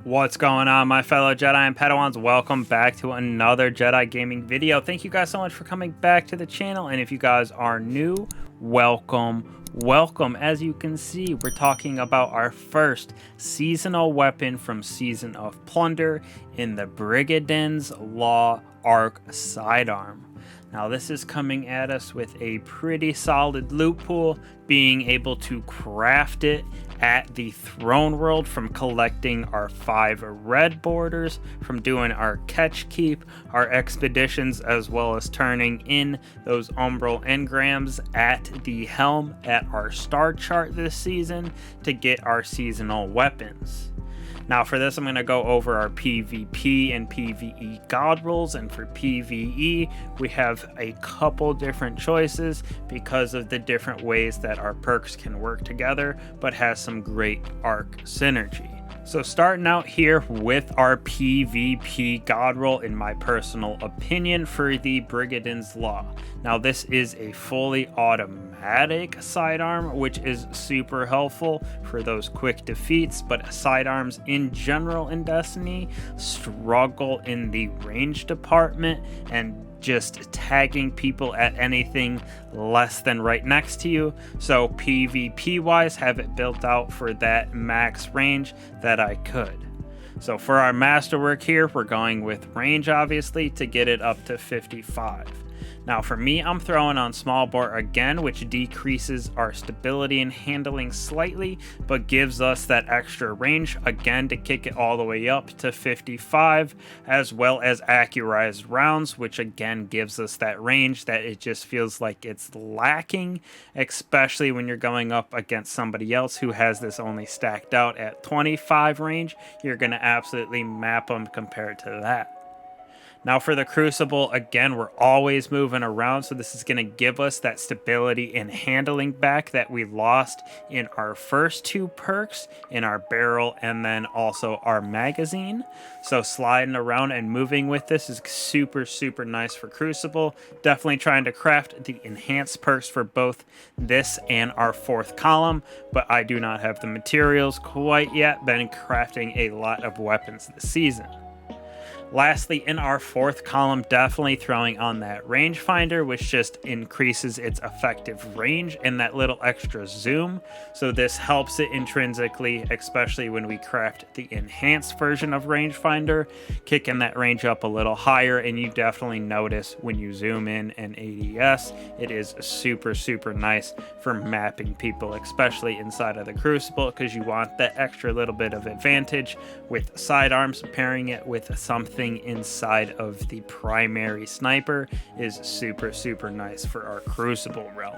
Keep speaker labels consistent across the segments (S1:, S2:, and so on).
S1: What's going on, my fellow Jedi and Padawans? Welcome back to another Jedi gaming video. Thank you guys so much for coming back to the channel, and if you guys are new, welcome. As you can see, we're talking about our first seasonal weapon from Season of Plunder in the Brigands Law Arc Sidearm. Now this is coming at us with a pretty solid loot pool, being able to craft it at the throne world from collecting our 5 red borders, from doing our catch keep, our expeditions, as well as turning in those umbral engrams at the helm at our star chart this season to get our seasonal weapons. Now for this, I'm going to go over our PvP and PvE god rolls, and for PvE, we have a couple different choices because of the different ways that our perks can work together, but has some great arc synergy. So starting out here with our PvP god roll, in my personal opinion, for the Brigands Law. Now this is a fully automatic sidearm, which is super helpful for those quick defeats, but sidearms in general in Destiny struggle in the range department and just tagging people at anything less than right next to you. So PvP wise, have it built out for that max range that I could. So for our masterwork here, we're going with range obviously to get it up to 55. Now for me, I'm throwing on small bore again, which decreases our stability and handling slightly, but gives us that extra range again to kick it all the way up to 55, as well as accurized rounds, which again gives us that range that it just feels like it's lacking, especially when you're going up against somebody else who has this only stacked out at 25 range. You're going to absolutely map them compared to that. Now for the Crucible, again, we're always moving around, so this is going to give us that stability and handling back that we lost in our first 2 perks, in our barrel and then also our magazine. So sliding around and moving with this is super nice for Crucible. Definitely trying to craft the enhanced perks for both this and our 4th column, but I do not have the materials quite yet. Been crafting a lot of weapons this season. Lastly, in our 4th column, definitely throwing on that rangefinder, which just increases its effective range and that little extra zoom. So this helps it intrinsically, especially when we craft the enhanced version of rangefinder, kicking that range up a little higher. And you definitely notice when you zoom in and ADS, it is super nice for mapping people, especially inside of the Crucible, because you want that extra little bit of advantage with sidearms. Pairing it with something inside of the primary sniper is super nice for our Crucible realm.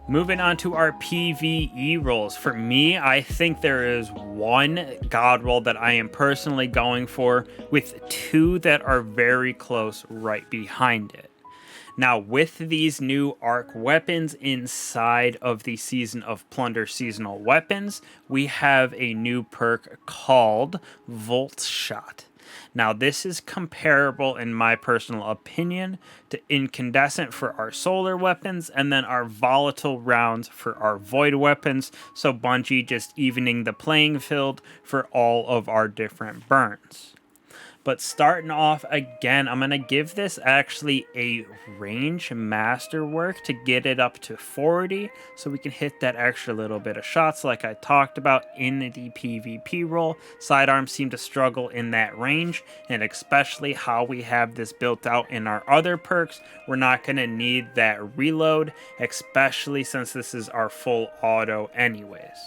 S1: Moving on to our PvE rolls. For me, I think there is one god roll that I am personally going for, with 2 that are very close right behind it. Now, with these new arc weapons inside of the Season of Plunder seasonal weapons, we have a new perk called Voltshot. Now, this is comparable, in my personal opinion, to incandescent for our solar weapons, and then our volatile rounds for our void weapons. So Bungie just evening the playing field for all of our different burns. But starting off again, I'm going to give this actually a range masterwork to get it up to 40, so we can hit that extra little bit of shots like I talked about in the PvP role. Sidearms seem to struggle in that range, and especially how we have this built out in our other perks, we're not going to need that reload, especially since this is our full auto anyways.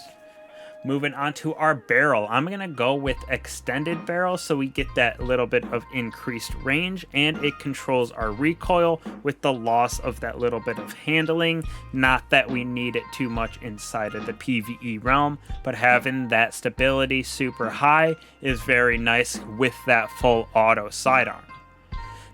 S1: Moving on to our barrel, I'm going to go with extended barrel so we get that little bit of increased range, and it controls our recoil with the loss of that little bit of handling. Not that we need it too much inside of the PvE realm, but having that stability super high is very nice with that full auto sidearm.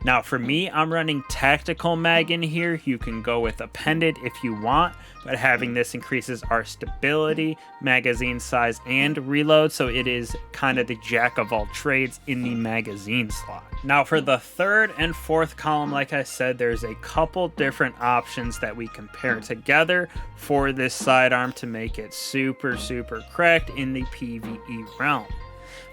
S1: Now for me, I'm running tactical mag in here. You can go with appended if you want, but having this increases our stability, magazine size, and reload, so it is kind of the jack of all trades in the magazine slot. Now for the 3rd and 4th column, like I said, there's a couple different options that we can pair together for this sidearm to make it super cracked in the PvE realm.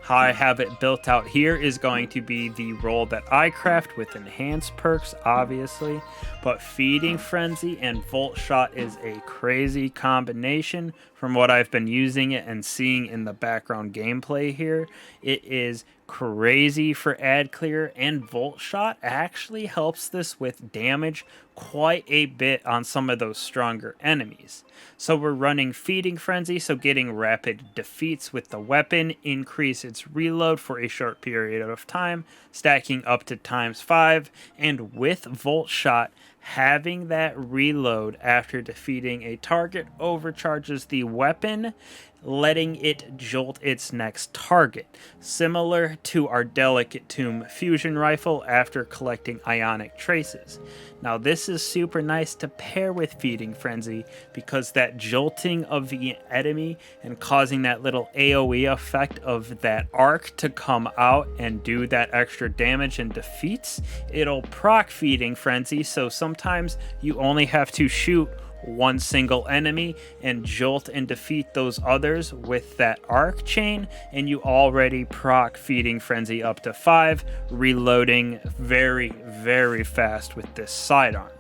S1: How I have it built out here is going to be the role that I craft with enhanced perks, obviously, but Feeding Frenzy and Voltshot is a crazy combination from what I've been using it and seeing in the background gameplay here. It is crazy for ad clear, and Voltshot actually helps this with damage quite a bit on some of those stronger enemies. So we're running Feeding Frenzy, so getting rapid defeats with the weapon, increase its reload for a short period of time, stacking up to ×5, and with Voltshot, having that reload after defeating a target overcharges the weapon, letting it jolt its next target, similar to our Delicate Tomb fusion rifle after collecting ionic traces. Now this is super nice to pair with Feeding Frenzy because that jolting of the enemy and causing that little AoE effect of that arc to come out and do that extra damage and defeats, it'll proc Feeding Frenzy, so sometimes you only have to shoot one single enemy and jolt and defeat those others with that arc chain, and you already proc Feeding Frenzy up to 5, reloading very, very fast with this sidearm.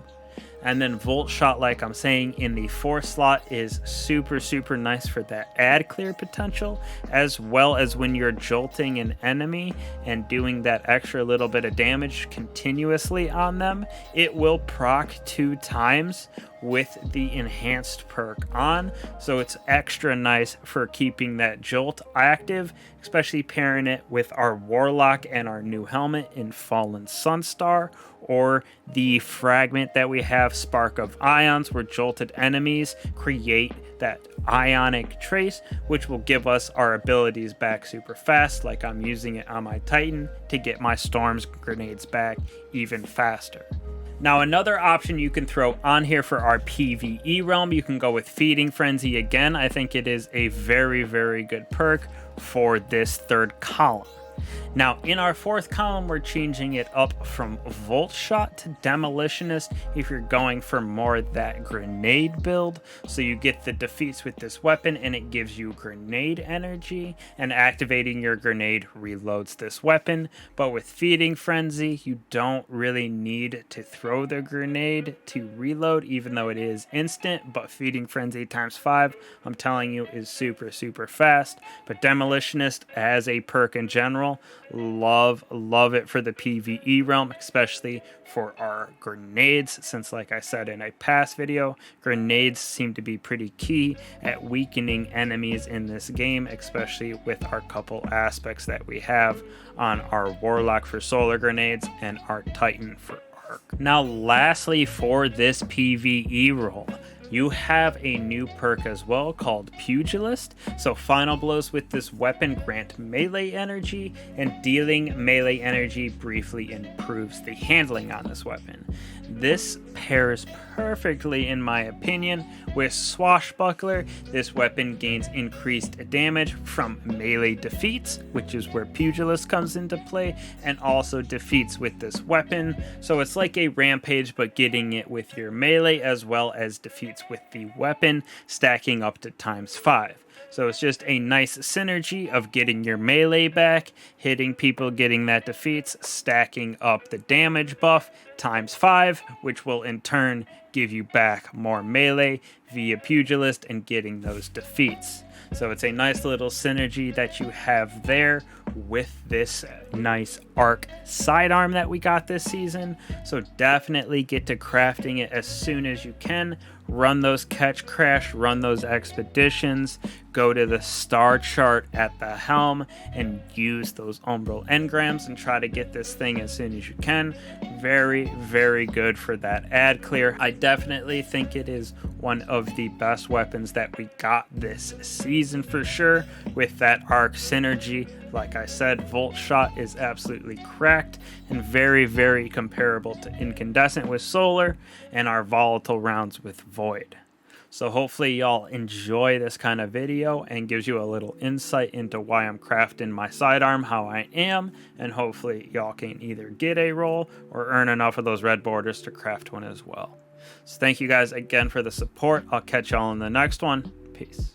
S1: And then Voltshot, like I'm saying, in the 4 slot is super, super nice for that ad clear potential, as well as when you're jolting an enemy and doing that extra little bit of damage continuously on them, it will proc 2 times with the enhanced perk on, so it's extra nice for keeping that jolt active, especially pairing it with our warlock and our new helmet in Fallen Sunstar, or the fragment that we have, Spark of Ions, where jolted enemies create that ionic trace, which will give us our abilities back super fast, like I'm using it on my Titan to get my Storm's grenades back even faster. Now, another option you can throw on here for our PvE realm, you can go with Feeding Frenzy again. I think it is a very, very good perk for this 3rd column. Now, in our 4th column, we're changing it up from Voltshot to Demolitionist if you're going for more of that grenade build. So you get the defeats with this weapon and it gives you grenade energy, and activating your grenade reloads this weapon. But with Feeding Frenzy, you don't really need to throw the grenade to reload, even though it is instant. But Feeding Frenzy ×5, I'm telling you, is super, super fast. But Demolitionist as a perk in general, love it for the PvE realm, especially for our grenades, since like I said in a past video, grenades seem to be pretty key at weakening enemies in this game, especially with our couple aspects that we have on our warlock for solar grenades and our Titan for arc. Now lastly, for this PvE role, you have a new perk as well called Pugilist. So final blows with this weapon grant melee energy, and dealing melee energy briefly improves the handling on this weapon. This pairs perfectly, in my opinion, with Swashbuckler. This weapon gains increased damage from melee defeats, which is where Pugilist comes into play, and also defeats with this weapon. So it's like a rampage, but getting it with your melee as well as defeats with the weapon, stacking up to ×5. So it's just a nice synergy of getting your melee back, hitting people, getting that defeats, stacking up the damage buff ×5, which will in turn give you back more melee via Pugilist and getting those defeats. So it's a nice little synergy that you have there with this nice arc sidearm that we got this season. So definitely get to crafting it as soon as you can. Run those catch crash, run those expeditions, go to the star chart at the helm and use those umbral engrams and try to get this thing as soon as you can. Very, very good for that ad clear. I definitely think it is one of the best weapons that we got this season for sure, with that arc synergy. Like I said, Voltshot is absolutely cracked and very, very comparable to incandescent with solar and our volatile rounds with void. So hopefully y'all enjoy this kind of video and gives you a little insight into why I'm crafting my sidearm how I am, and hopefully y'all can either get a roll or earn enough of those red borders to craft one as well. So thank you guys again for the support. I'll catch y'all in the next one. Peace.